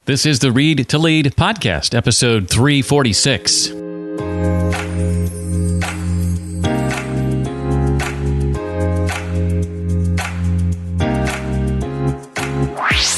This is the Read to Lead podcast, episode 346.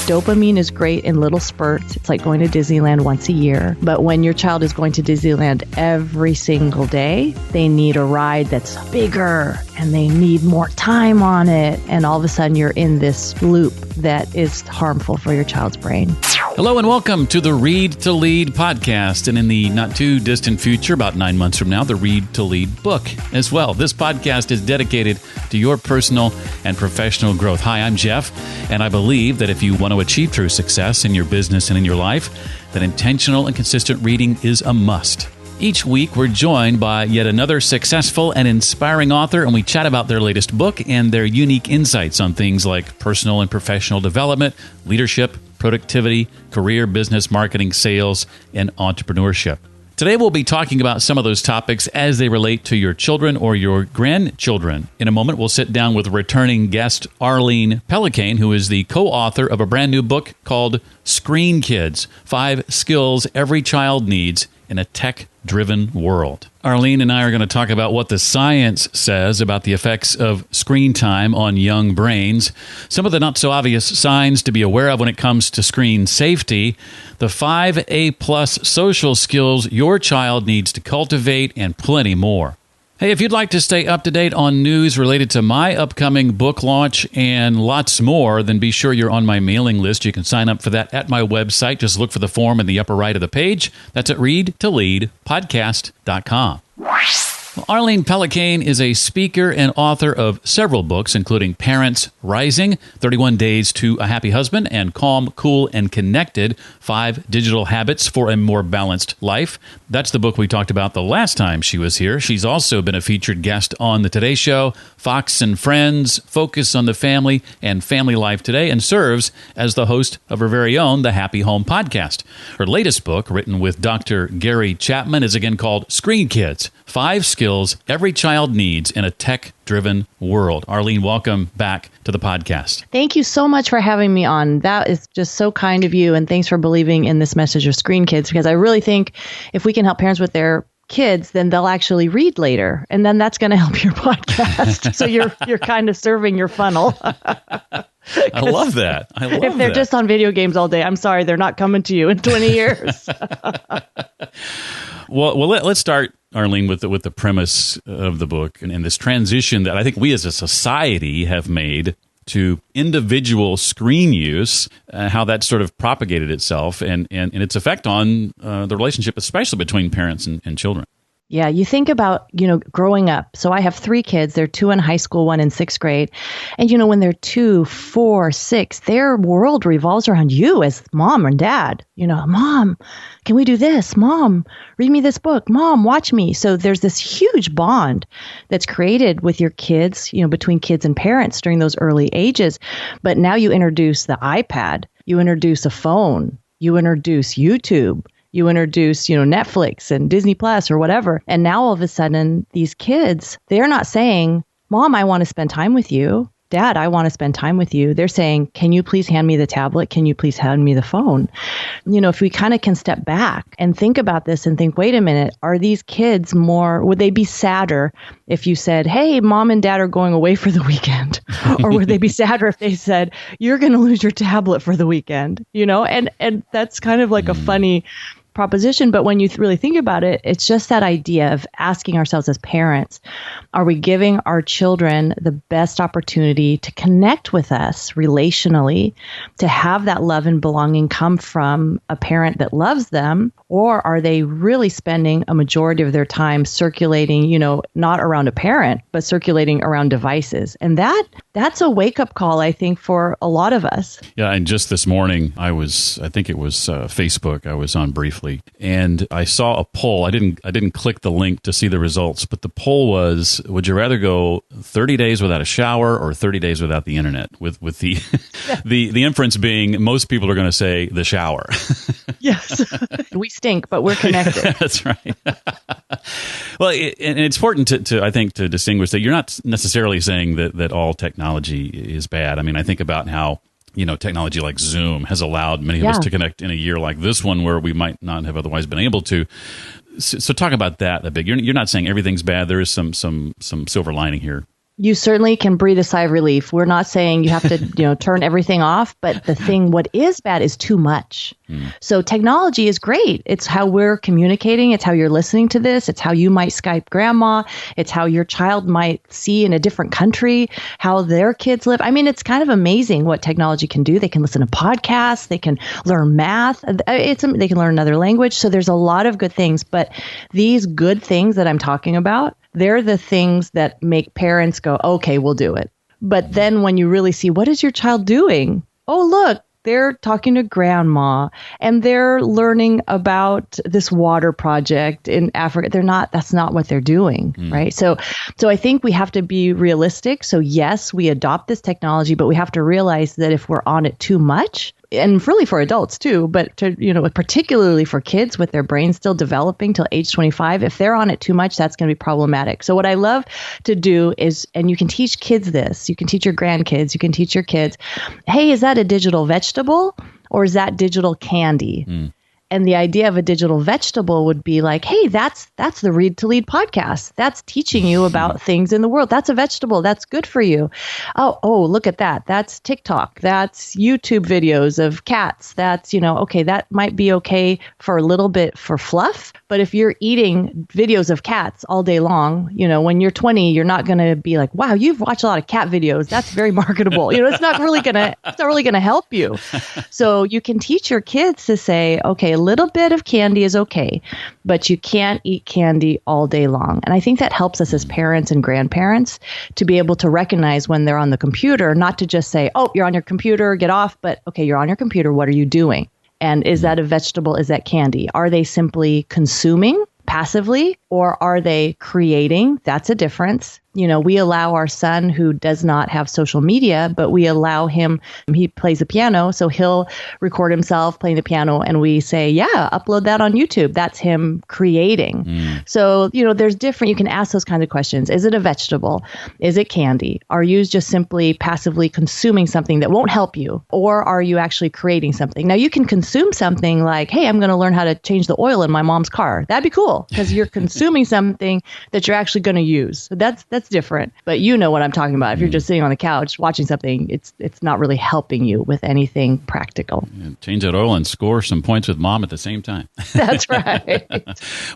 Dopamine is great in little spurts. It's like going to Disneyland once a year. But when your child is going to Disneyland every single day, they need a ride that's bigger and they need more time on it. And all of a sudden you're in this loop that is harmful for your child's brain. Hello and welcome to the Read to Lead podcast. And in the not too distant future, about 9 months from now, the Read to Lead book as well. This podcast is dedicated to your personal and professional growth. Hi, I'm Jeff, and I believe that if you want to achieve true success in your business and in your life, that intentional and consistent reading is a must. Each week, we're joined by yet another successful and inspiring author, and we chat about their latest book and their unique insights on things like personal and professional development, leadership, productivity, career, business, marketing, sales, and entrepreneurship. Today, we'll be talking about some of those topics as they relate to your children or your grandchildren. In a moment, we'll sit down with returning guest Arlene Pellicane, who is the co-author of a brand new book called Screen Kids: 5 Skills Every Child Needs in a Tech-Driven World. Arlene and I are going to talk about what the science says about the effects of screen time on young brains, some of the not-so-obvious signs to be aware of when it comes to screen safety, the 5 A-plus social skills your child needs to cultivate, and plenty more. Hey, if you'd like to stay up to date on news related to my upcoming book launch and lots more, then be sure you're on my mailing list. You can sign up for that at my website. Just look for the form in the upper right of the page. That's at readtoleadpodcast.com. Well, Arlene Pellicane is a speaker and author of several books, including Parents Rising, 31 Days to a Happy Husband, and Calm, Cool, and Connected, 5 Digital Habits for a More Balanced Life. That's the book we talked about the last time she was here. She's also been a featured guest on The Today Show, Fox and Friends, Focus on the Family, and Family Life Today, and serves as the host of her very own The Happy Home podcast. Her latest book, written with Dr. Gary Chapman, is again called Screen Kids: 5 Skills Every Child Needs in a Tech-Driven World. Arlene, welcome back to the podcast. Thank you so much for having me on. That is just so kind of you. And thanks for believing in this message of Screen Kids, because I really think if we can help parents with their kids, then they'll actually read later. And then that's going to help your podcast. So you're kind of serving your funnel. I love that. If they're just on video games all day, I'm sorry, they're not coming to you in 20 years. Well, let's start, Arlene, with the premise of the book and this transition that I think we as a society have made to individual screen use, how that sort of propagated itself and its effect on the relationship, especially between parents and children. Yeah, you think about, growing up. So I have 3 kids. They're 2 in high school, 1 in 6th grade. And, when they're 2, 4, 6, their world revolves around you as mom and dad. Mom, can we do this? Mom, read me this book. Mom, watch me. So there's this huge bond that's created with your kids, between kids and parents during those early ages. But now you introduce the iPad, you introduce a phone, you introduce YouTube. You introduce, Netflix and Disney Plus or whatever. And now all of a sudden, these kids, they're not saying, Mom, I want to spend time with you. Dad, I want to spend time with you. They're saying, can you please hand me the tablet? Can you please hand me the phone? If we kind of can step back and think about this and think, wait a minute, are these kids would they be sadder if you said, hey, Mom and Dad are going away for the weekend? Or would they be sadder if they said, you're going to lose your tablet for the weekend? And that's kind of like a funny proposition. But when you really think about it, it's just that idea of asking ourselves as parents, are we giving our children the best opportunity to connect with us relationally, to have that love and belonging come from a parent that loves them? Or are they really spending a majority of their time circulating, not around a parent, but circulating around devices? And that's a wake-up call, I think, for a lot of us. Yeah, and just this morning, I think it was Facebook, I was on briefly, and I saw a poll. I didn't click the link to see the results, but the poll was, would you rather go 30 days without a shower or 30 days without the internet? With the the inference being most people are going to say the shower. Yes. We stink, but we're connected. That's right. Well, and it's important to I think to distinguish that you're not necessarily saying that all technology is bad. I mean, I think about how technology like Zoom has allowed many of us to connect in a year like this one where we might not have otherwise been able to. So talk about that a bit. You're not saying everything's bad. There is some silver lining here. You certainly can breathe a sigh of relief. We're not saying you have to, turn everything off, but what is bad is too much. So technology is great. It's how we're communicating. It's how you're listening to this. It's how you might Skype grandma. It's how your child might see in a different country how their kids live. I mean, it's kind of amazing what technology can do. They can listen to podcasts. They can learn math. They can learn another language. So there's a lot of good things. But these good things that I'm talking about, they're the things that make parents go, okay, we'll do it. But then when you really see, what is your child doing? Oh, look, they're talking to grandma and they're learning about this water project in Africa. That's not what they're doing, right? So I think we have to be realistic. So yes, we adopt this technology, but we have to realize that if we're on it too much, and really for adults too, but particularly for kids with their brains still developing till age 25, if they're on it too much, that's going to be problematic. So what I love to do is, and you can teach kids this, you can teach your grandkids, you can teach your kids, hey, is that a digital vegetable or is that digital candy? And the idea of a digital vegetable would be like, hey, that's the Read to Lead podcast. That's teaching you about things in the world. That's a vegetable. That's good for you. Oh, look at that. That's TikTok. That's YouTube videos of cats. That's, okay, that might be okay for a little bit for fluff. But if you're eating videos of cats all day long, when you're 20, you're not going to be like, wow, you've watched a lot of cat videos. That's very marketable. It's not really going to help you. So you can teach your kids to say, okay, a little bit of candy is okay, but you can't eat candy all day long. And I think that helps us as parents and grandparents to be able to recognize when they're on the computer, not to just say, oh, you're on your computer, get off, but okay, you're on your computer, what are you doing? And is that a vegetable? Is that candy? Are they simply consuming passively or are they creating? That's a difference. We allow our son who does not have social media, but we allow him, he plays the piano, so he'll record himself playing the piano and we say, yeah, upload that on YouTube. That's him creating. So, there's different, you can ask those kinds of questions. Is it a vegetable? Is it candy? Are you just simply passively consuming something that won't help you? Or are you actually creating something? Now you can consume something like, hey, I'm going to learn how to change the oil in my mom's car. That'd be cool because you're consuming something that you're actually going to use. So that's different, but you know what I'm talking about. If you're just sitting on the couch watching something, it's not really helping you with anything practical. Yeah, change that oil and score some points with mom at the same time. That's right.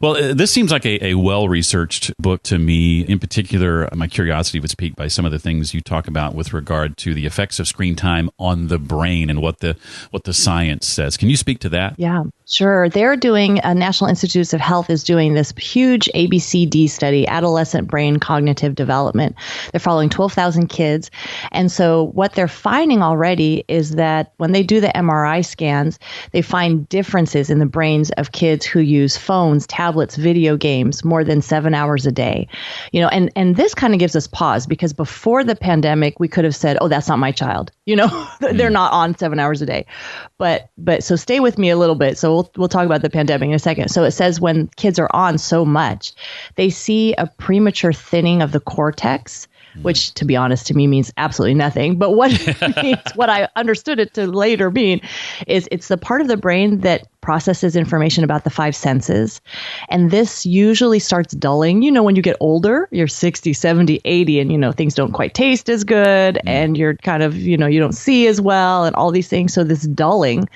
Well, this seems like a well-researched book to me. In particular, my curiosity was piqued by some of the things you talk about with regard to the effects of screen time on the brain and what the science says. Can you speak to that? Yeah, sure. They're doing, National Institutes of Health is doing this huge ABCD study, adolescent brain cognitive development. They're following 12,000 kids. And so what they're finding already is that when they do the MRI scans, they find differences in the brains of kids who use phones, tablets, video games more than 7 hours a day. And this kind of gives us pause because before the pandemic, we could have said, oh, that's not my child. They're not on 7 hours a day. But so stay with me a little bit. So we'll talk about the pandemic in a second. So it says when kids are on so much, they see a premature thinning of the cortex, which to be honest to me means absolutely nothing. But what it means, what I understood it to later mean is it's the part of the brain that processes information about the five senses. And this usually starts dulling, when you get older, you're 60, 70, 80, and, things don't quite taste as good and you're kind of, you don't see as well and all these things. So this dulling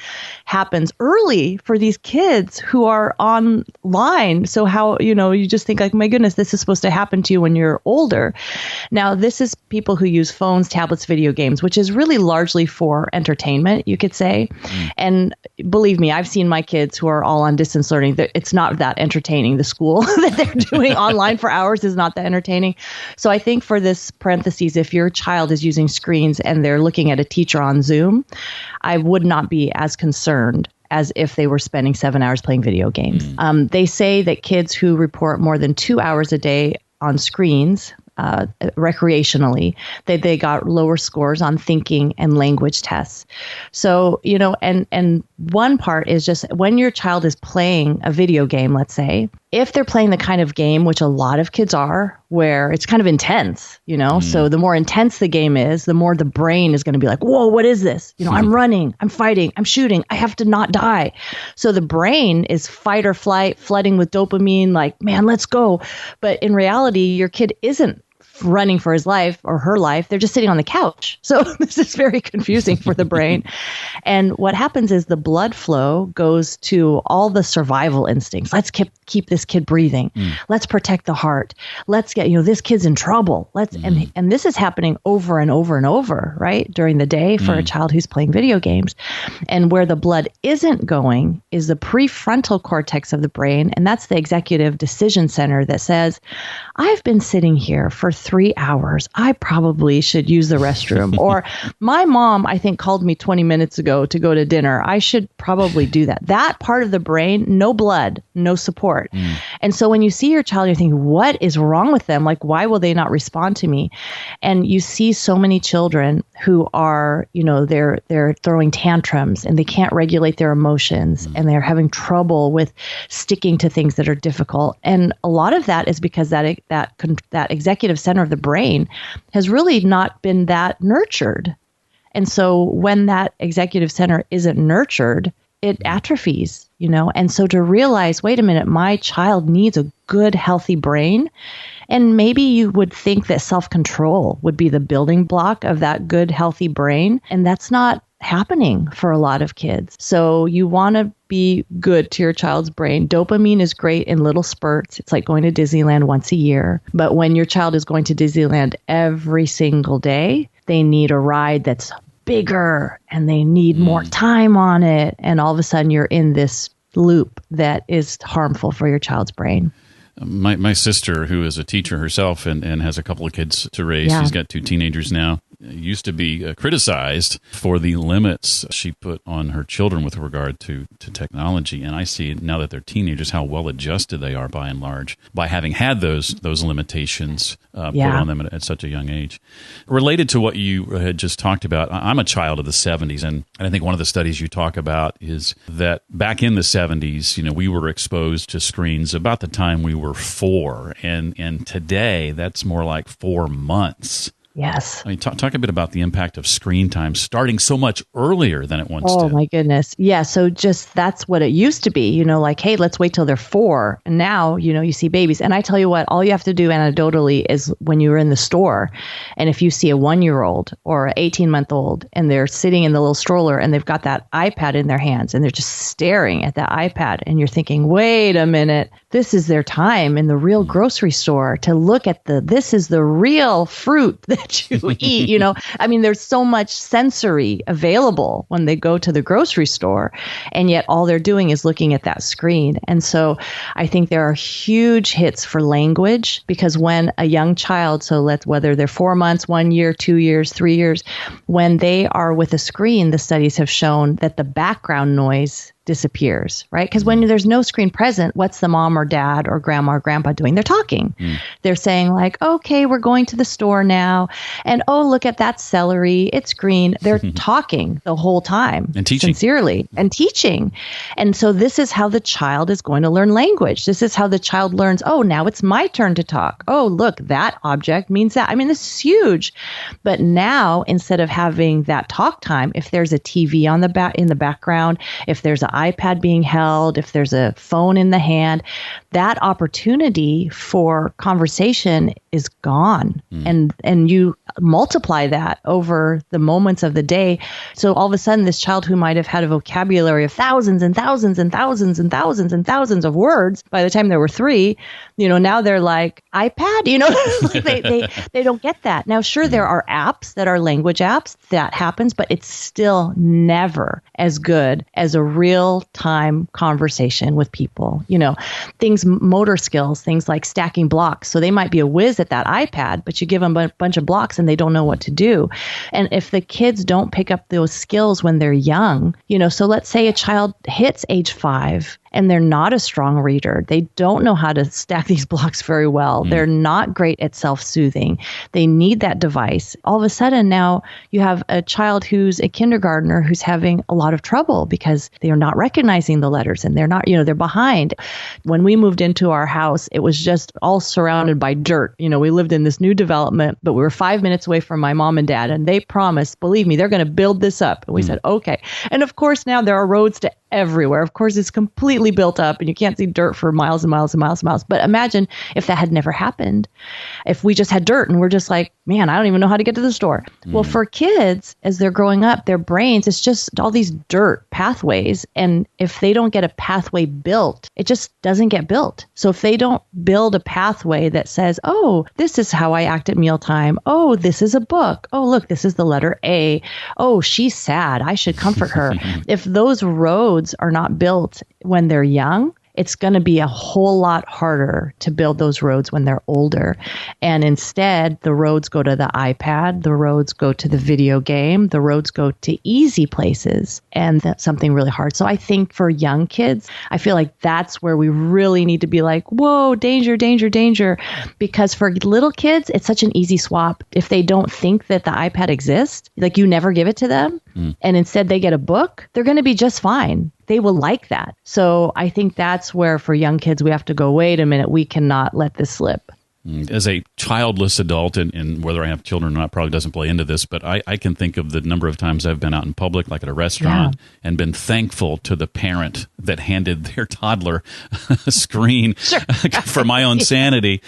happens early for these kids who are online. So how, you just think like, my goodness, this is supposed to happen to you when you're older. Now, this is people who use phones, tablets, video games, which is really largely for entertainment, you could say. And believe me, I've seen my kids who are all on distance learning. It's not that entertaining. The school that they're doing online for hours is not that entertaining. So I think for this parentheses, if your child is using screens and they're looking at a teacher on Zoom, I would not be as concerned as if they were spending 7 hours playing video games. They say that kids who report more than 2 hours a day on screens recreationally, they got lower scores on thinking and language tests. So, and one part is just when your child is playing a video game, let's say, If they're playing the kind of game, which a lot of kids are, where it's kind of intense, so the more intense the game is, the more the brain is going to be like, whoa, what is this? I'm running, I'm fighting, I'm shooting, I have to not die. So the brain is fight or flight, flooding with dopamine, like, man, let's go. But in reality, your kid isn't running for his life or her life. They're just sitting on the couch. So this is very confusing for the brain. And what happens is the blood flow goes to all the survival instincts. Let's keep this kid breathing. Let's protect the heart. Let's get, this kid's in trouble. And this is happening over and over and over, right? During the day for a child who's playing video games. And where the blood isn't going is the prefrontal cortex of the brain. And that's the executive decision center that says, I've been sitting here for 3 hours. I probably should use the restroom. Or my mom, I think, called me 20 minutes ago to go to dinner. I should probably do that. That part of the brain, no blood, no support. And so when you see your child, you're thinking, what is wrong with them? Like, why will they not respond to me? And you see so many children who are, they're throwing tantrums and they can't regulate their emotions and they're having trouble with sticking to things that are difficult. And a lot of that is because that executive center of the brain has really not been that nurtured. And so when that executive center isn't nurtured, it atrophies, And so to realize, wait a minute, my child needs a good, healthy brain. And maybe you would think that self-control would be the building block of that good, healthy brain. And that's not happening for a lot of kids. So you want to be good to your child's brain. Dopamine is great in little spurts. It's like going to Disneyland once a year. But when your child is going to Disneyland every single day, they need a ride that's bigger and they need more time on it. And all of a sudden you're in this loop that is harmful for your child's brain. My sister, who is a teacher herself and has a couple of kids to raise, she's got 2 teenagers now, used to be criticized for the limits she put on her children with regard to technology. And I see now that they're teenagers how well adjusted they are by and large by having had those limitations put on them at such a young age. Related to what you had just talked about, I'm a child of the 70s, and I think one of the studies you talk about is that back in the 70s, we were exposed to screens about the time we were 4, and today that's more like 4 months. Yes. I mean, talk a bit about the impact of screen time starting so much earlier than it once did. Oh, my goodness. Yeah. So just that's what it used to be, like, hey, let's wait till they're 4. And now, you see babies. And I tell you what, all you have to do anecdotally is when you're in the store and if you see a 1-year-old or an 18-month-old and they're sitting in the little stroller and they've got that iPad in their hands and they're just staring at that iPad and you're thinking, wait a minute, this is their time in the real grocery store to look at this is the real fruit that you eat, I mean, there's so much sensory available when they go to the grocery store, and yet all they're doing is looking at that screen. And so I think there are huge hits for language, because when a young child, whether they're 4 months, 1 year, 2 years, 3 years, when they are with a screen, the studies have shown that the background noise disappears, right? Because when there's no screen present, what's the mom or dad or grandma or grandpa doing? They're talking. They're saying like, okay, we're going to the store now. And oh, look at that celery. It's green. They're talking the whole time. And teaching. Sincerely. And teaching. And so this is how the child is going to learn language. This is how the child learns, oh, now it's my turn to talk. Oh, look, that object means that. I mean, this is huge. But now, instead of having that talk time, if there's a TV on in the background, if there's an iPad being held, if there's a phone in the hand, that opportunity for conversation is gone. And you multiply that over the moments of the day. So all of a sudden, this child who might have had a vocabulary of thousands and thousands and thousands and thousands and thousands of words by the time they were 3, now they're like, iPad, they don't get that. Now, sure, there are apps that are language apps that happens, but it's still never as good as a real-time conversation with people. Things, motor skills, things like stacking blocks. So they might be a whiz at that iPad, but you give them a bunch of blocks and and they don't know what to do. And if the kids don't pick up those skills when they're young, so let's say a child hits age 5 and they're not a strong reader. They don't know how to stack these blocks very well. They're not great at self-soothing. They need that device. All of a sudden now you have a child who's a kindergartner who's having a lot of trouble because they are not recognizing the letters and they're not, they're behind. When we moved into our house, it was just all surrounded by dirt. We lived in this new development, but we were 5 minutes away from my mom and dad, and they promised, believe me, they're going to build this up. And we said, okay. And of course, now there are roads to everywhere. Of course, it's completely built up and you can't see dirt for miles and miles and miles and miles. But imagine if that had never happened, if we just had dirt and we're just like, man, I don't even know how to get to the store. Well, for kids, as they're growing up, their brains, it's just all these dirt pathways. And if they don't get a pathway built, it just doesn't get built. So if they don't build a pathway that says, oh, this is how I act at mealtime. Oh, this is a book. Oh, look, this is the letter A. Oh, she's sad. I should comfort her. If those roads are not built when they're young, it's going to be a whole lot harder to build those roads when they're older. And instead, the roads go to the iPad, the roads go to the video game, the roads go to easy places, and that's something really hard. So I think for young kids, I feel like that's where we really need to be like, whoa, danger, danger, danger. Because for little kids, it's such an easy swap. If they don't think that the iPad exists, like you never give it to them, and instead they get a book, they're going to be just fine. They will like that. So I think that's where for young kids, we have to go, wait a minute, we cannot let this slip. As a childless adult, and whether I have children or not probably doesn't play into this, but I can think of the number of times I've been out in public, like at a restaurant, and been thankful to the parent that handed their toddler a screen for my own sanity.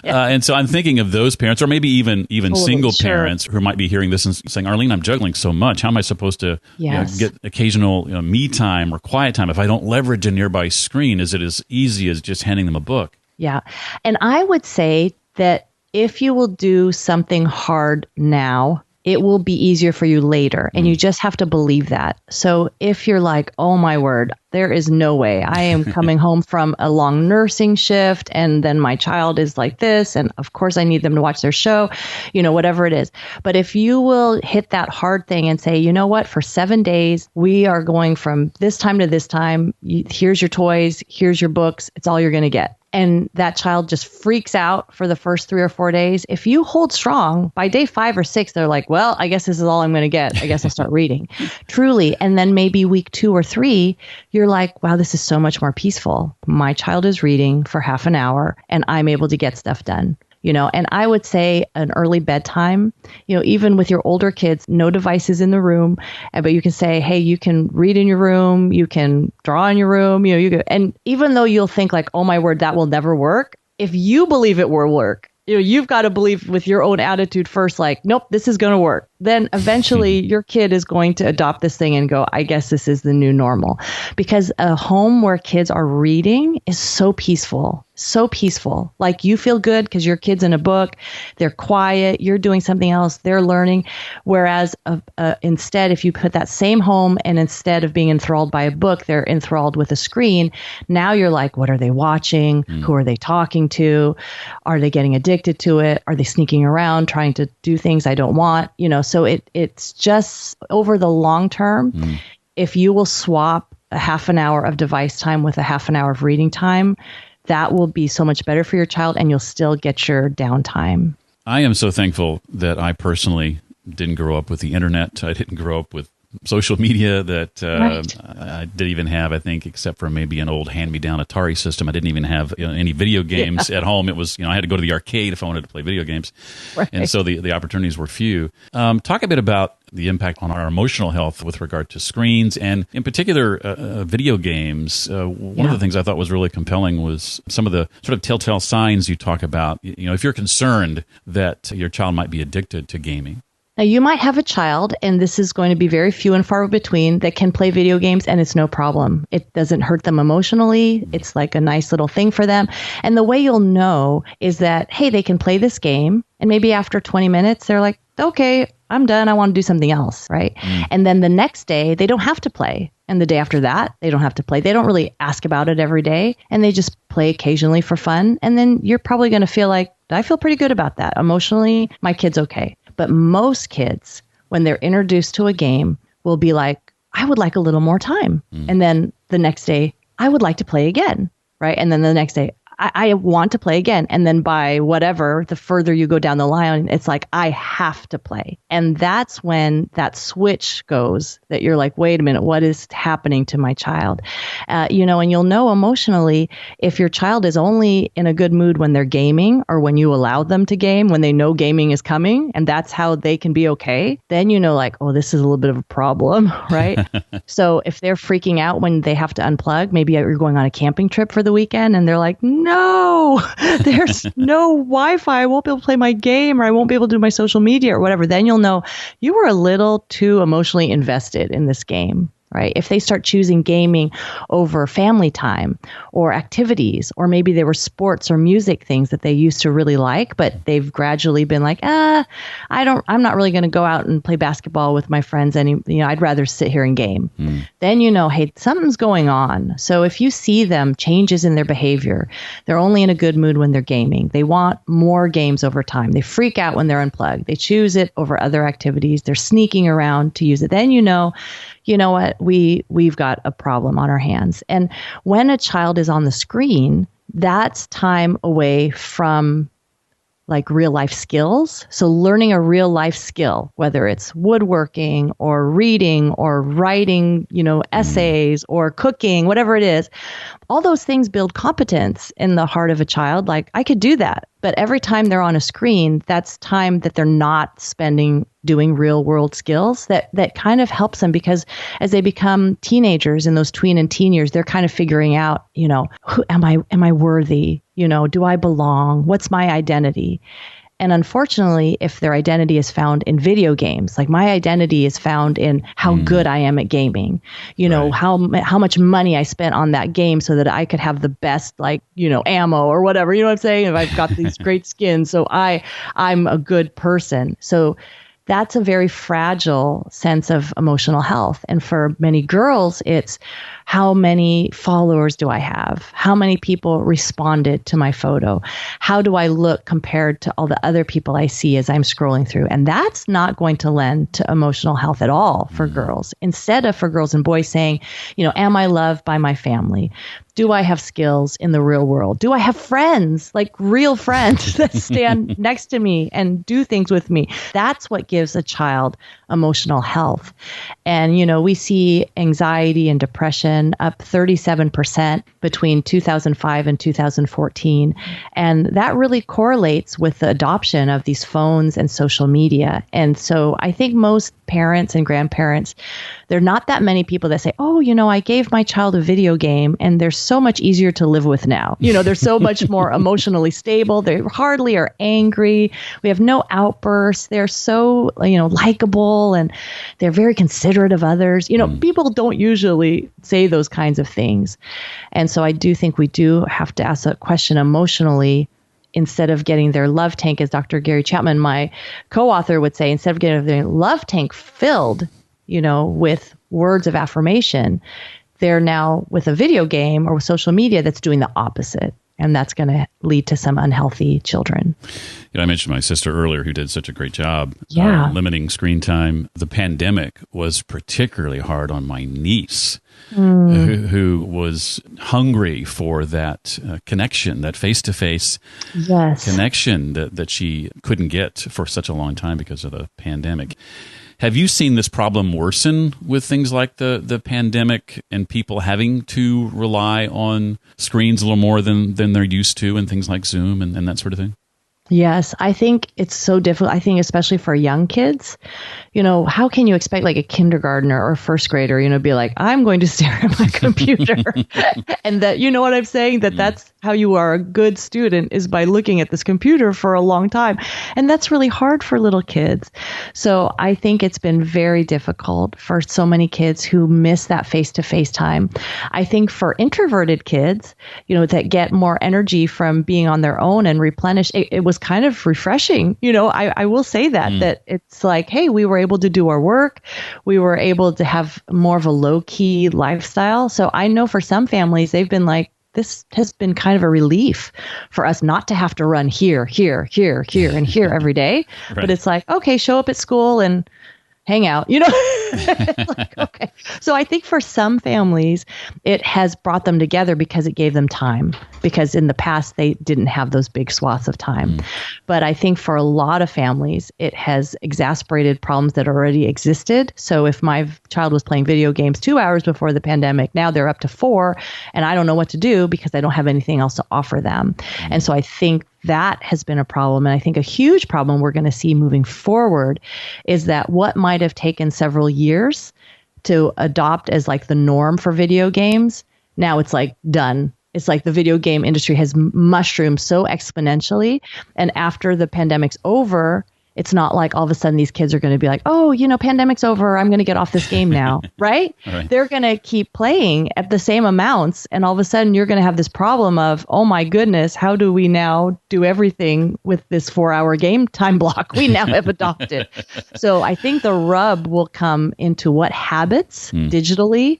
And so I'm thinking of those parents, or maybe even single parents who might be hearing this and saying, Arlene, I'm juggling so much. How am I supposed to get occasional me time or quiet time if I don't leverage a nearby screen? Is it as easy as just handing them a book? Yeah. And I would say that if you will do something hard now, it will be easier for you later. And you just have to believe that. So if you're like, oh my word, there is no way I am coming home from a long nursing shift and then my child is like this. And of course I need them to watch their show, whatever it is. But if you will hit that hard thing and say, you know what, for 7 days, we are going from this time to this time. Here's your toys. Here's your books. It's all you're going to get. And that child just freaks out for the first 3 or 4 days. If you hold strong, by day 5 or 6, they're like, well, I guess this is all I'm going to get. I guess I'll start reading. Truly. And then maybe week 2 or 3, you're like, wow, this is so much more peaceful. My child is reading for half an hour and I'm able to get stuff done. And I would say an early bedtime, even with your older kids, no devices in the room, but you can say, hey, you can read in your room, you can draw in your room, and even though you'll think like, oh my word, that will never work. If you believe it will work, you've got to believe with your own attitude first, like, nope, this is going to work. Then eventually your kid is going to adopt this thing and go, I guess this is the new normal. Because a home where kids are reading is so peaceful. So peaceful. Like you feel good because your kid's in a book, they're quiet, you're doing something else, they're learning. Whereas instead, if you put that same home and instead of being enthralled by a book, they're enthralled with a screen, now you're like, what are they watching? Who are they talking to? Are they getting addicted to it? Are they sneaking around trying to do things I don't want? So it's just over the long term, if you will swap a half an hour of device time with a half an hour of reading time, that will be so much better for your child and you'll still get your downtime. I am so thankful that I personally didn't grow up with the internet. I didn't grow up with social media that I didn't even have, I think, except for maybe an old hand-me-down Atari system. I didn't even have any video games at home. It was, I had to go to the arcade if I wanted to play video games. Right. And so the opportunities were few. Talk a bit about the impact on our emotional health with regard to screens and in particular video games. One of the things I thought was really compelling was some of the sort of telltale signs you talk about. If you're concerned that your child might be addicted to gaming. Now, you might have a child, and this is going to be very few and far between, that can play video games, and it's no problem. It doesn't hurt them emotionally. It's like a nice little thing for them. And the way you'll know is that, hey, they can play this game, and maybe after 20 minutes, they're like, okay, I'm done. I want to do something else, right? And then the next day, they don't have to play. And the day after that, they don't have to play. They don't really ask about it every day, and they just play occasionally for fun. And then you're probably going to feel like, I feel pretty good about that. Emotionally, my kid's okay. But most kids, when they're introduced to a game, will be like, I would like a little more time. And then the next day, I would like to play again, right? And then the next day, I want to play again. And then by whatever, the further you go down the line, it's like, I have to play. And that's when that switch goes, that you're like, wait a minute, what is happening to my child? And you'll know emotionally if your child is only in a good mood when they're gaming or when you allow them to game, when they know gaming is coming, and that's how they can be okay, then like, oh, this is a little bit of a problem, right? So if they're freaking out when they have to unplug, maybe you're going on a camping trip for the weekend and they're like, no, there's no Wi-Fi. I won't be able to play my game, or I won't be able to do my social media or whatever. Then you'll know you were a little too emotionally invested in this game. Right? If they start choosing gaming over family time or activities, or maybe there were sports or music things that they used to really like, but they've gradually been like, I'm not really going to go out and play basketball with my friends. I'd rather sit here and game. Then hey, something's going on. So if you see them changes in their behavior, they're only in a good mood when they're gaming. They want more games over time. They freak out when they're unplugged. They choose it over other activities. They're sneaking around to use it. Then you know what, we've got a problem on our hands. And when a child is on the screen, that's time away from like real life skills. So learning a real life skill, whether it's woodworking or reading or writing, essays or cooking, whatever it is, all those things build competence in the heart of a child. Like, I could do that. But every time they're on a screen, that's time that they're not spending doing real world skills that kind of helps them, because as they become teenagers in those tween and teen years, they're kind of figuring out, who am I worthy? Do I belong? What's my identity? And unfortunately, if their identity is found in video games, like my identity is found in how good I am at gaming, right. how much money I spent on that game so that I could have the best, ammo or whatever, you know what I'm saying? If I've got these great skins, so I'm a good person. So that's a very fragile sense of emotional health. And for many girls, it's how many followers do I have? How many people responded to my photo? How do I look compared to all the other people I see as I'm scrolling through? And that's not going to lend to emotional health at all for girls. Instead of for girls and boys saying, am I loved by my family? Do I have skills in the real world? Do I have friends, like real friends that stand next to me and do things with me? That's what gives a child emotional health. And, we see anxiety and depression up 37% between 2005 and 2014. And that really correlates with the adoption of these phones and social media. And so I think most parents and grandparents, there are not that many people that say, oh, I gave my child a video game and they're so much easier to live with now. They're so much more emotionally stable. They hardly are angry. We have no outbursts. They're so, likable, and they're very considerate of others. People don't usually say those kinds of things. And so I do think we do have to ask a question emotionally, instead of getting their love tank, as Dr. Gary Chapman, my co-author, would say, instead of getting their love tank filled, with words of affirmation, they're now with a video game or with social media that's doing the opposite. And that's going to lead to some unhealthy children. I mentioned my sister earlier, who did such a great job limiting screen time. The pandemic was particularly hard on my niece, who was hungry for that connection, that face-to-face connection that she couldn't get for such a long time because of the pandemic. Have you seen this problem worsen with things like the pandemic and people having to rely on screens a little more than they're used to, and things like Zoom and that sort of thing? Yes, I think it's so difficult. I think especially for young kids, how can you expect like a kindergartner or first grader, be like, I'm going to stare at my computer and that, you know what I'm saying? That's how you are a good student, is by looking at this computer for a long time. And that's really hard for little kids. So I think it's been very difficult for so many kids who miss that face-to-face time. I think for introverted kids, that get more energy from being on their own and replenish, it was kind of refreshing. I will say that it's like, hey, we were able to do our work. We were able to have more of a low-key lifestyle. So I know for some families, they've been like, this has been kind of a relief for us not to have to run here, and here every day. Right. But it's like, okay, show up at school and hang out, you know? It's like, okay. So I think for some families, it has brought them together because it gave them time, because in the past they didn't have those big swaths of time. But I think for a lot of families, it has exacerbated problems that already existed. So if my child was playing video games 2 hours before the pandemic, now they're up to 4, and I don't know what to do because I don't have anything else to offer them. And so I think that has been a problem. And I think a huge problem we're going to see moving forward is that what might have taken several years to adopt as like the norm for video games, now it's like done. It's like the video game industry has mushroomed so exponentially. And after the pandemic's over, it's not like all of a sudden these kids are going to be like, oh, you know, pandemic's over, I'm going to get off this game now, right? They're going to keep playing at the same amounts. And all of a sudden you're going to have this problem of, oh my goodness, how do we now do everything with this 4-hour game time block we now have adopted? So I think the rub will come into what habits digitally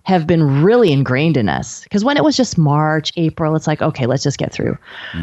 have been really ingrained in us. Because when it was just March, April, it's like, okay, let's just get through.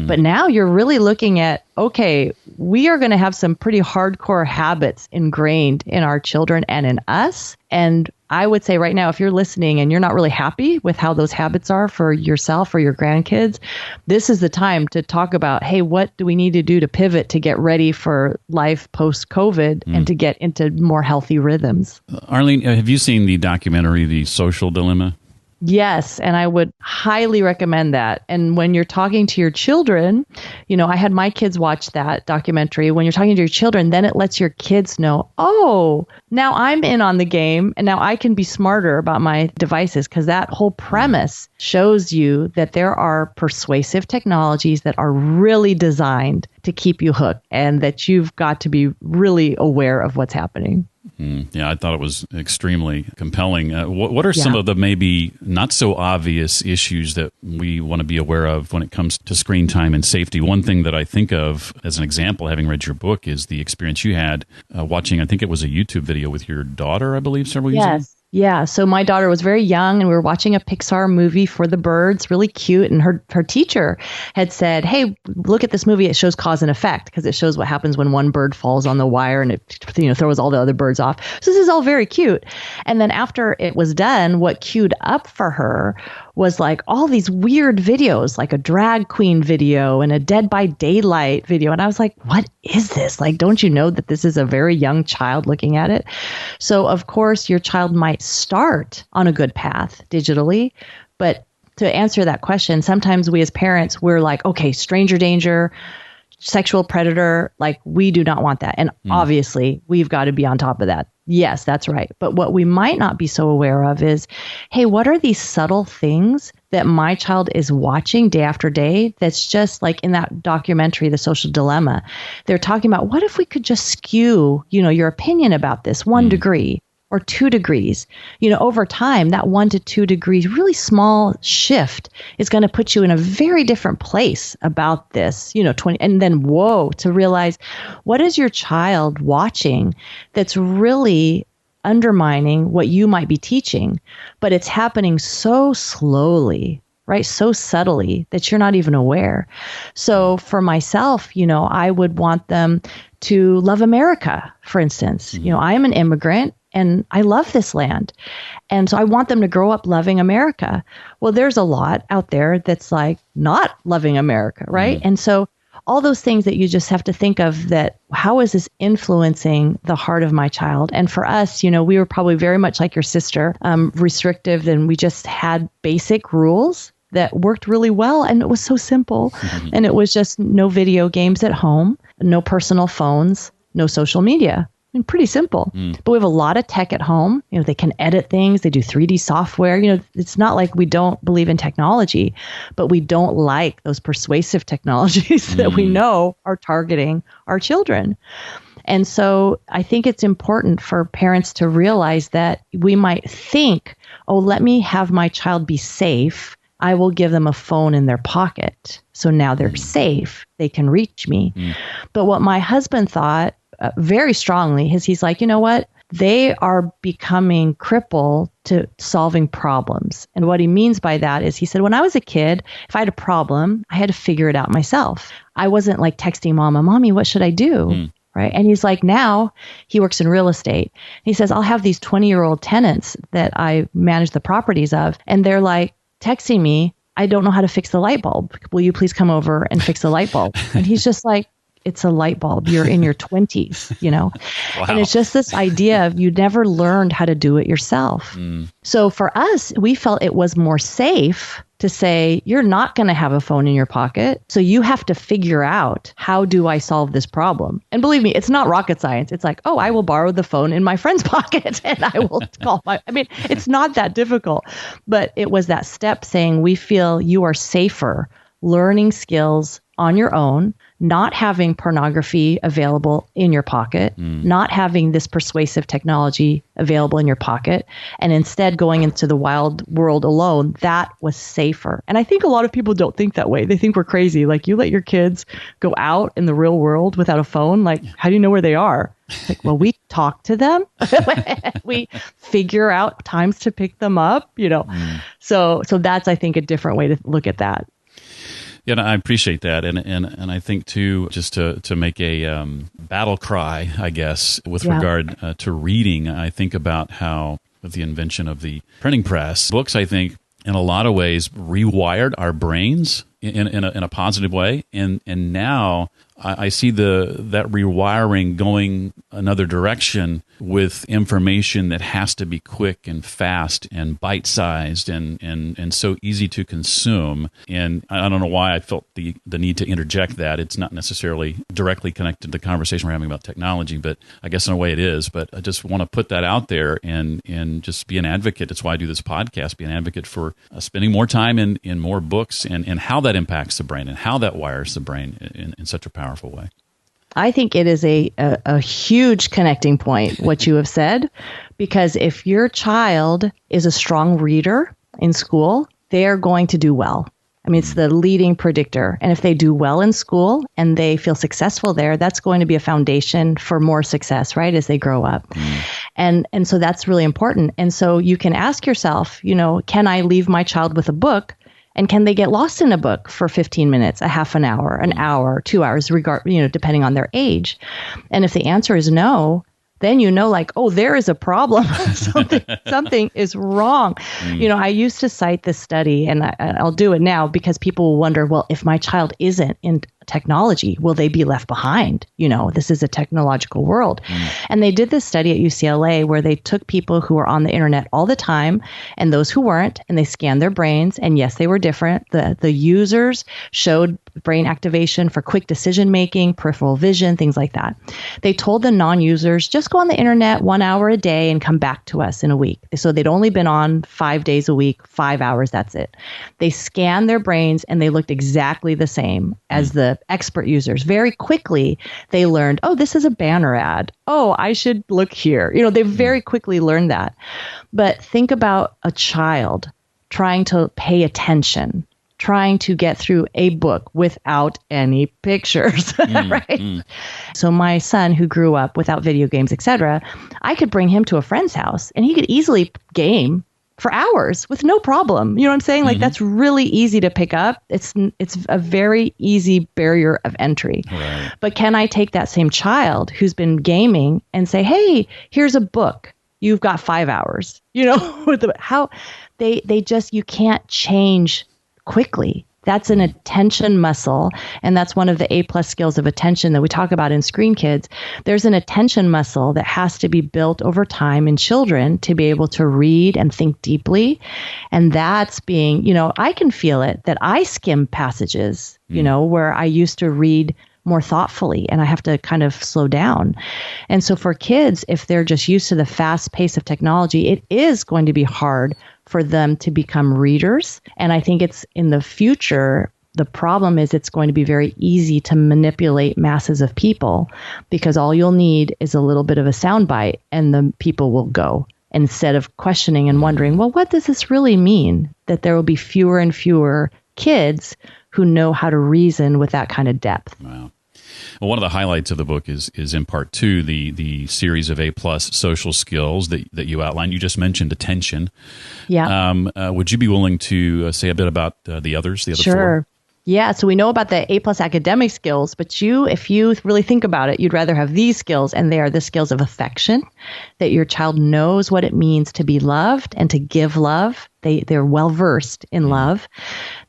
But now you're really looking at, okay, we are going to have some pretty hardcore habits ingrained in our children and in us. And I would say right now, if you're listening and you're not really happy with how those habits are for yourself or your grandkids, this is the time to talk about, hey, what do we need to do to pivot to get ready for life post-COVID and to get into more healthy rhythms? Arlene, have you seen the documentary, The Social Dilemma? Yes, and I would highly recommend that. And when you're talking to your children, you know, I had my kids watch that documentary. When you're talking to your children, then it lets your kids know, oh, now I'm in on the game and now I can be smarter about my devices, because that whole premise shows you that there are persuasive technologies that are really designed to keep you hooked and that you've got to be really aware of what's happening. Yeah, I thought it was extremely compelling. What are some of the maybe not so obvious issues that we want to be aware of when it comes to screen time and safety? One thing that I think of as an example, having read your book, is the experience you had watching, I think it was a YouTube video with your daughter, I believe, several years ago. Yeah. So my daughter was very young and we were watching a Pixar movie for the birds, really cute. And her teacher had said, hey, look at this movie. It shows cause and effect because it shows what happens when one bird falls on the wire and it, you know, throws all the other birds off. So this is all very cute. And then after it was done, what queued up for her was like all these weird videos, like a drag queen video and a Dead by Daylight video. And I was like, what is this? Like, don't you know that this is a very young child looking at it? So of course your child might start on a good path digitally, but to answer that question, sometimes we as parents, we're like, okay, stranger danger, sexual predator, like we do not want that. And obviously we've got to be on top of that. Yes, that's right. But what we might not be so aware of is, hey, what are these subtle things that my child is watching day after day that's just like in that documentary, The Social Dilemma? They're talking about, what if we could just skew, you know, your opinion about this 1 degree or 2 degrees? You know, over time, that 1 to 2 degrees, really small shift is going to put you in a very different place about this, you know, 20, and then, whoa, to realize what is your child watching that's really undermining what you might be teaching, but it's happening so slowly, right? So subtly that you're not even aware. So for myself, you know, I would want them to love America, for instance. You know, I am an immigrant and I love this land. And so I want them to grow up loving America. Well, there's a lot out there that's like not loving America, right? And so all those things that you just have to think of, that how is this influencing the heart of my child? And for us, you know, we were probably very much like your sister, restrictive, and we just had basic rules that worked really well. And it was so simple. And it was just no video games at home, no personal phones, no social media. I mean, pretty simple. But we have a lot of tech at home. You know, they can edit things. They do 3D software. You know, it's not like we don't believe in technology, but we don't like those persuasive technologies that we know are targeting our children. And so I think it's important for parents to realize that we might think, oh, let me have my child be safe. I will give them a phone in their pocket. So now they're safe. They can reach me. But what my husband thought very strongly is, he's like, you know what? they are becoming crippled to solving problems. And what he means by that is, he said, when I was a kid, if I had a problem, I had to figure it out myself. I wasn't like texting Mama, Mommy, what should I do? Right. And he's like, now he works in real estate. He says, I'll have these 20-year-old tenants that I manage the properties of. And they're like texting me, I don't know how to fix the light bulb. Will you please come over and fix the light bulb? And he's just like, it's a light bulb. You're in your 20s, you know? Wow. And it's just this idea of you never learned how to do it yourself. So for us, we felt it was more safe to say, you're not going to have a phone in your pocket. So you have to figure out, how do I solve this problem? And believe me, it's not rocket science. It's like, oh, I will borrow the phone in my friend's pocket and I will call it's not that difficult. But it was that step saying, we feel you are safer learning skills on your own, not having pornography available in your pocket, not having this persuasive technology available in your pocket, and instead going into the wild world alone. That was safer. And I think a lot of people don't think that way. They think we're crazy. Like, you let your kids go out in the real world without a phone. Like, how do you know where they are? Like, well, we talk to them. We figure out times to pick them up, you know. So that's, I think, a different way to look at that. Yeah, I appreciate that, and I think too, just to make a battle cry, I guess, with regard to reading, I think about how with the invention of the printing press, books, I think, in a lot of ways, rewired our brains in a positive way, and now I see that rewiring going another direction with information that has to be quick and fast and bite-sized and so easy to consume. And I don't know why I felt the need to interject that. It's not necessarily directly connected to the conversation we're having about technology, but I guess in a way it is. But I just want to put that out there and just be an advocate. That's why I do this podcast, be an advocate for spending more time in more books and how that impacts the brain and how that wires the brain in such a powerful way. I think it is a huge connecting point, what you have said, because if your child is a strong reader in school, they are going to do well. I mean, it's the leading predictor. And if they do well in school and they feel successful there, that's going to be a foundation for more success, right, as they grow up. And so that's really important. And so you can ask yourself, you know, can I leave my child with a book? And can they get lost in a book for 15 minutes, a half an hour, 2 hours, depending on their age? And if the answer is no, then you know, like, oh, there is a problem. something is wrong. You know, I used to cite this study, and I'll do it now because people will wonder, well, if my child isn't in technology, will they be left behind? You know, this is a technological world. And they did this study at UCLA where they took people who were on the internet all the time and those who weren't, and they scanned their brains. And yes, they were different. The users showed brain activation for quick decision making, peripheral vision, things like that. They told the non-users, just go on the internet 1 hour a day and come back to us in a week. So they'd only been on 5 days a week, 5 hours, that's it. They scanned their brains and they looked exactly the same as the expert users. Very quickly, they learned, oh, this is a banner ad. Oh, I should look here. You know, they very quickly learned that. But think about a child trying to pay attention, trying to get through a book without any pictures, right? So my son, who grew up without video games, etc., I could bring him to a friend's house and he could easily game for hours with no problem. You know what I'm saying? Like, that's really easy to pick up. It's a very easy barrier of entry. Right. But can I take that same child who's been gaming and say, hey, here's a book. You've got 5 hours. You know, how they just, you can't change quickly. That's an attention muscle. And that's one of the A+ skills of attention that we talk about in Screen Kids. There's an attention muscle that has to be built over time in children to be able to read and think deeply. And that's being, you know, I can feel it that I skim passages, you know, where I used to read more thoughtfully and I have to kind of slow down. And so for kids, if they're just used to the fast pace of technology, it is going to be hard for them to become readers. And I think it's in the future, the problem is it's going to be very easy to manipulate masses of people because all you'll need is a little bit of a soundbite and the people will go instead of questioning and wondering, well, what does this really mean? That there will be fewer and fewer kids who know how to reason with that kind of depth. Wow. Well, one of the highlights of the book is in part 2, the series of A-plus social skills that you outline. You just mentioned attention. Yeah. Would you be willing to say a bit about the other Sure. 4? Yeah, so we know about the A-plus academic skills, but if you really think about it, you'd rather have these skills, and they are the skills of affection, that your child knows what it means to be loved and to give love. They're well-versed in love.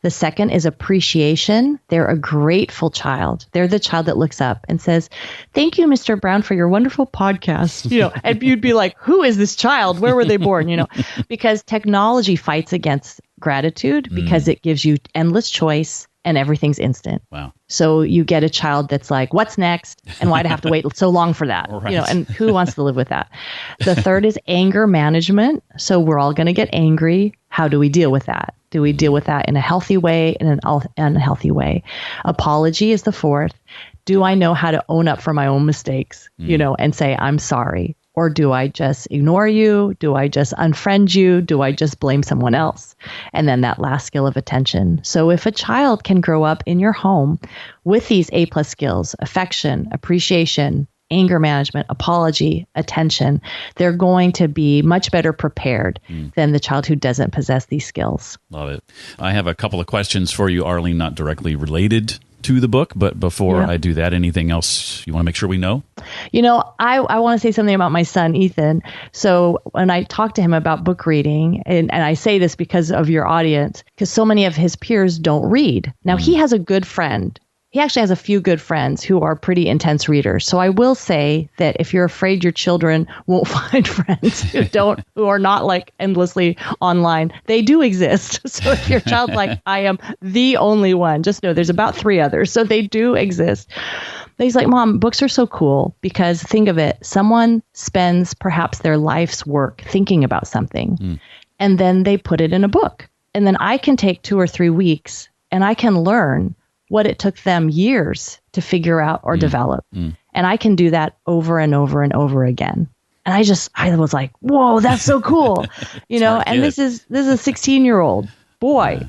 The second is appreciation. They're a grateful child. They're the child that looks up and says, "Thank you, Mr. Brown, for your wonderful podcast." And you'd be like, who is this child? Where were they born? Because technology fights against gratitude because it gives you endless choice and everything's instant. Wow. So you get a child that's like, what's next? And why'd I have to wait so long for that? Right. And who wants to live with that? The third is anger management. So we're all going to get angry. How do we deal with that? Do we deal with that in a healthy way, in an unhealthy way? Apology is the fourth. Do I know how to own up for my own mistakes, and say, I'm sorry? Or do I just ignore you? Do I just unfriend you? Do I just blame someone else? And then that last skill of attention. So if a child can grow up in your home with these A-plus skills, affection, appreciation, anger management, apology, attention, they're going to be much better prepared than the child who doesn't possess these skills. Love it. I have a couple of questions for you, Arlene, not directly related to the book, but before I do that, anything else you want to make sure we know? I want to say something about my son, Ethan. So when I talk to him about book reading, and I say this because of your audience, because so many of his peers don't read. Now, he has a good friend. He actually has a few good friends who are pretty intense readers. So I will say that if you're afraid your children won't find friends who are not like endlessly online, they do exist. So if your child's like, I am the only one, just know there's about 3 others. So they do exist. But he's like, Mom, books are so cool because think of it. Someone spends perhaps their life's work thinking about something, and then they put it in a book. And then I can take 2 or 3 weeks and I can learn what it took them years to figure out or develop. And I can do that over and over and over again. And I was like, whoa, that's so cool. And this is a 16-year-old boy,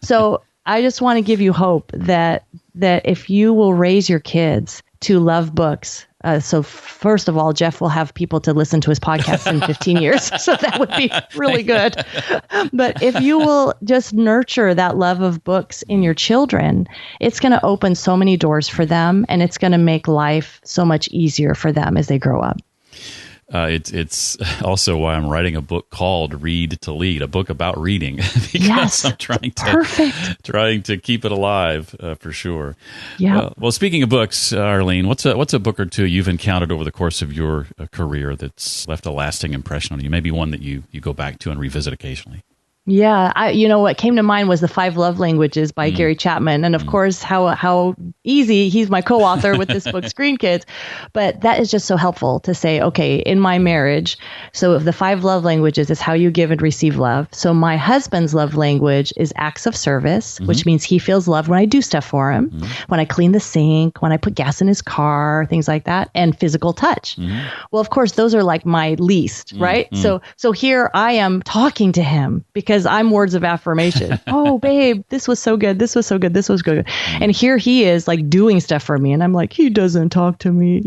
So I just want to give you hope that if you will raise your kids to love books. So first of all, Jeff will have people to listen to his podcast in 15 years. So that would be really good. But if you will just nurture that love of books in your children, it's going to open so many doors for them, and it's going to make life so much easier for them as they grow up. It's also why I'm writing a book called Read to Lead, a book about reading, because I'm trying to keep it alive for sure. Yeah. Well, speaking of books, Arlene, what's a book or two you've encountered over the course of your career that's left a lasting impression on you? Maybe one that you go back to and revisit occasionally. Yeah, what came to mind was The 5 Love Languages by Gary Chapman. And of course, how easy, he's my co-author with this book, Screen Kids. But that is just so helpful to say, okay, in my marriage, so if the 5 love languages is how you give and receive love. So my husband's love language is acts of service, which means he feels loved when I do stuff for him, when I clean the sink, when I put gas in his car, things like that, and physical touch. Well, of course, those are like my least, right? So here I am talking to him because I'm words of affirmation. Oh, babe, this was so good. This was so good. This was good. And here he is like doing stuff for me. And I'm like, he doesn't talk to me,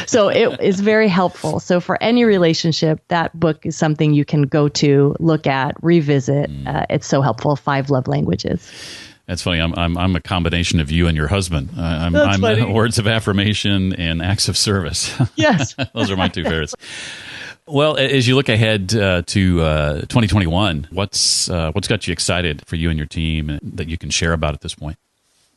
So it is very helpful. So for any relationship, that book is something you can go to, look at, revisit. It's so helpful. 5 love languages. That's funny. I'm a combination of you and your husband. I'm words of affirmation and acts of service. Yes. Those are my 2 favorites. Well, as you look ahead to 2021, what's got you excited for you and your team that you can share about at this point?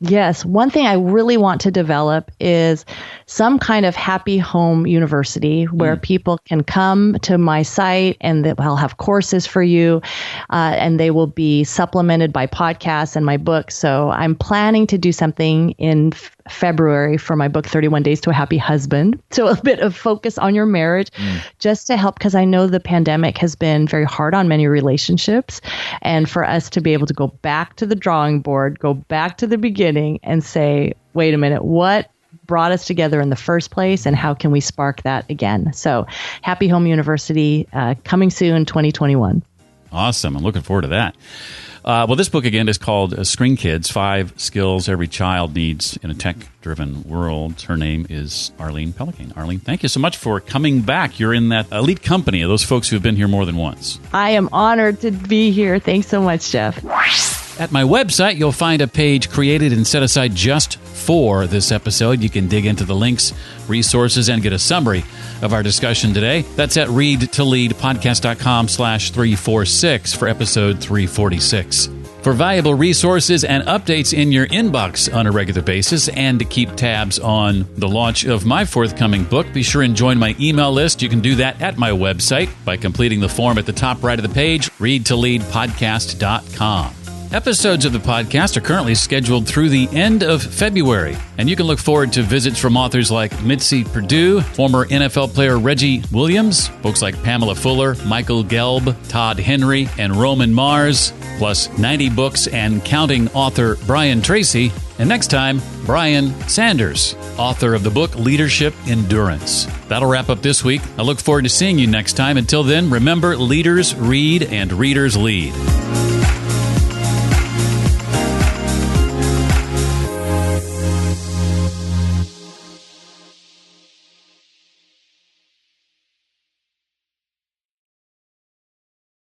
Yes. One thing I really want to develop is some kind of happy home university where people can come to my site and I'll have courses for you and they will be supplemented by podcasts and my book. So I'm planning to do something in February for my book, 31 Days to a Happy Husband. So a bit of focus on your marriage just to help, because I know the pandemic has been very hard on many relationships. And for us to be able to go back to the drawing board, go back to the beginning and say, wait a minute, what brought us together in the first place and how can we spark that again? So Happy Home University coming soon, 2021. Awesome. I'm looking forward to that. Well, this book, again, is called Screen Kids, 5 Skills Every Child Needs in a Tech-Driven World. Her name is Arlene Pellicane. Arlene, thank you so much for coming back. You're in that elite company of those folks who have been here more than once. I am honored to be here. Thanks so much, Jeff. At my website, you'll find a page created and set aside just for this episode. You can dig into the links, resources, and get a summary of our discussion today. That's at readtoleadpodcast.com/346 for episode 346. For valuable resources and updates in your inbox on a regular basis, and to keep tabs on the launch of my forthcoming book, be sure and join my email list. You can do that at my website by completing the form at the top right of the page, readtoleadpodcast.com. Episodes of the podcast are currently scheduled through the end of February, and you can look forward to visits from authors like Mitzi Perdue, former NFL player Reggie Williams, folks like Pamela Fuller, Michael Gelb, Todd Henry, and Roman Mars, plus 90 books and counting author Brian Tracy, and next time, Brian Sanders, author of the book Leadership Endurance. That'll wrap up this week. I look forward to seeing you next time. Until then, remember, leaders read and readers lead.